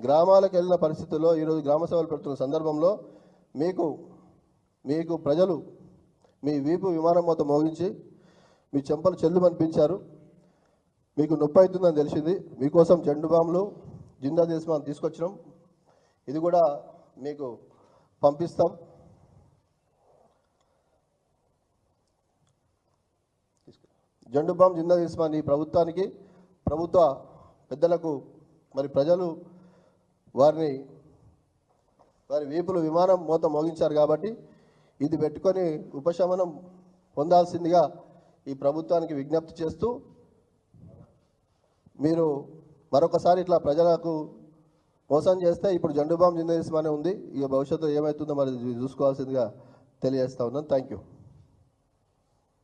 గ్రామాలకు వెళ్ళిన పరిస్థితుల్లో ఈరోజు గ్రామ సభలు పెడుతున్న సందర్భంలో మీకు ప్రజలు మీ వీపు విమానం మొత్తం మోగించి మీ చెంపలు చెల్లు అనిపించారు. మీకు నొప్పి అవుతుందని తెలిసింది. మీకోసం జెండు బాంబులు జిందా దేశమాన్ తీసుకొచ్చినాం. ఇది కూడా మీకు పంపిస్తాం. జెండు బాంబు జిందా దేశమాన్ ఈ ప్రభుత్వానికి, ప్రభుత్వ పెద్దలకు మరి ప్రజలు వారి వీపులు విమానం మోత మోగించారు కాబట్టి ఇది పెట్టుకొని ఉపశమనం పొందాల్సిందిగా ఈ ప్రభుత్వానికి విజ్ఞప్తి చేస్తూ, మీరు మరొకసారి ఇట్లా ప్రజలకు మోసం చేస్తే ఇప్పుడు జెండు బాంబు జిందా దేశమానే ఉంది. ఇక భవిష్యత్తులో ఏమవుతుందో మరి చూసుకోవాల్సిందిగా తెలియజేస్తా ఉన్నాను. Thank you.